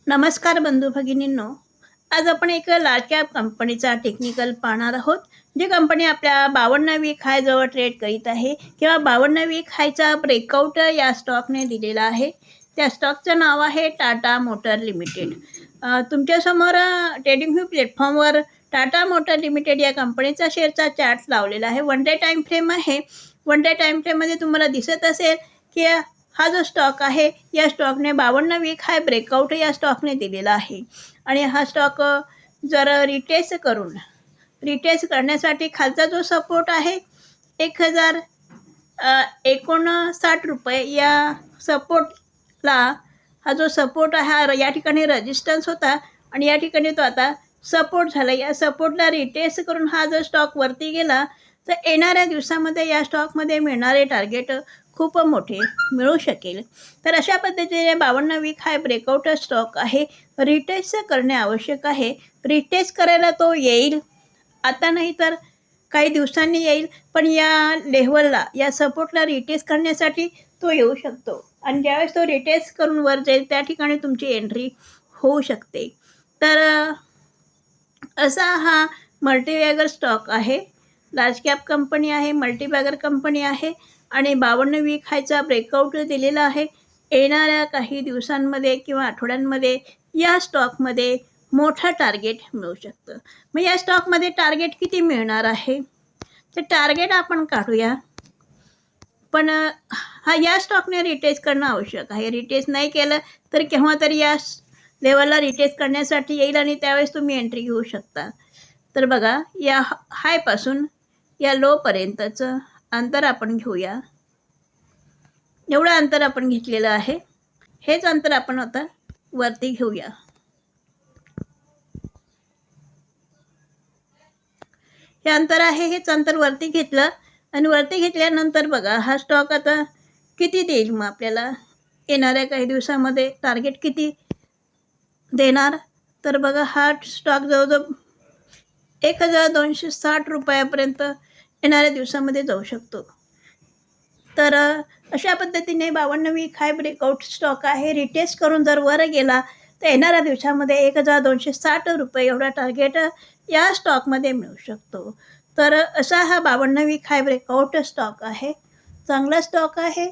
नमस्कार बंधू भगिनींनो, आज आपण एक लार्ज कॅप कंपनीचा टेक्निकल पाहणार आहोत. जी कंपनी आपल्या 52 वीक हायजवळ ट्रेड करीत आहे किंवा 52 वीक हायचा ब्रेकआउट या स्टॉकने दिलेला आहे. त्या स्टॉकचं नाव आहे टाटा मोटर लिमिटेड. तुमच्यासमोर ट्रेडिंग व्ह्यू प्लॅटफॉर्मवर टाटा मोटर लिमिटेड या कंपनीचा शेअरचा चार्ट लावलेला आहे. वन डे टाईम फ्रेम आहे. वन डे टाईम फ्रेममध्ये तुम्हाला दिसत असेल की हा जो स्टॉक आहे या स्टॉकने 52 वीक हाय ब्रेकआउट या स्टॉकने दिलेला आहे. आणि हा स्टॉक जर रिटेस्ट करण्यासाठी खालचा जो सपोर्ट आहे 1059 रुपये या सपोर्टला, हा जो सपोर्ट आहे हा या ठिकाणी रेजिस्टन्स होता आणि या ठिकाणी तो आता सपोर्ट झाला. या सपोर्टला रिटेस्ट करून हा जर स्टॉक वरती गेला तर येणाऱ्या दिवसामध्ये या स्टॉकमध्ये मिळणारे टार्गेट खूप मोठे मिळू शकेल. तर अशा पद्धतीने 52 वीक हाय ब्रेकआउट स्टॉक आहे. रिटेस्ट करणे आवश्यक आहे. रिटेस्ट करायला तो येईल, आता नाही तर काही दिवसांनी येईल, पण या लेव्हलला, या सपोर्टला रिटेस्ट करण्यासाठी तो येऊ शकतो. आणि ज्यावेळेस तो रिटेस्ट करून वर जाईल त्या ठिकाणी तुमची एंट्री होऊ शकते. तर असा हा मल्टीबॅगर स्टॉक आहे. लार्ज कॅप कंपनी आहे, मल्टीबॅगर कंपनी आहे आणि 52 वीक हायचा ब्रेकआउट दिलेला आहे. येणाऱ्या काही दिवसांमध्ये किंवा आठवड्यांमध्ये या स्टॉकमध्ये मोठा टार्गेट मिळू शकतं. मग या स्टॉकमध्ये टार्गेट किती मिळणार आहे ते टार्गेट आपण काढूया. पण या स्टॉकने रिटेस्ट करणं आवश्यक आहे. रिटेस्ट नाही केलं तर केव्हा तरी या लेवलला रिटेस्ट करण्यासाठी येईल आणि त्यावेळेस तुम्ही एंट्री घेऊ शकता. तर बघा, या हायपासून या लोपर्यंतचं अंतर आपण घेऊया. एवढं अंतर आपण घेतलेलं आहे. हेच अंतर आपण आता वरती घेऊया. हे अंतर आहे, हेच अंतर वरती घेतलं आणि वरती घेतल्यानंतर बघा हा स्टॉक आता किती देईल. मग आपल्याला येणाऱ्या काही दिवसामध्ये टार्गेट किती देणार. तर बघा हा स्टॉक जवळजवळ 1260 रुपयापर्यंत येणाऱ्या दिवसामध्ये जाऊ शकतो. तर अशा पद्धतीने 52 वीक हाय ब्रेकआउट स्टॉक आहे. रिटेस्ट करून जर वर गेला तर येणाऱ्या दिवसामध्ये 1260 रुपये एवढा टार्गेट या स्टॉकमध्ये मिळू शकतो. तर असा हा 52 वीक हाय ब्रेकआउट स्टॉक आहे. चांगला स्टॉक आहे.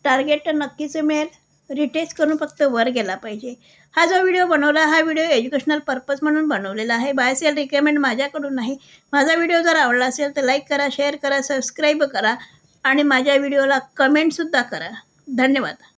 टार्गेट नक्कीच मिळेल. रिटेस्ट करून फक्त वर गेला पाहिजे. हा जो व्हिडिओ बनवला, हा व्हिडिओ एज्युकेशनल पर्पज म्हणून बनवलेला आहे. बाय सेल रिकमेंड माझ्याकडून नाही. माझा व्हिडिओ जर आवडला असेल तर लाईक करा, शेअर करा, सबस्क्राईब करा आणि माझ्या व्हिडिओला कमेंटसुद्धा करा. धन्यवाद.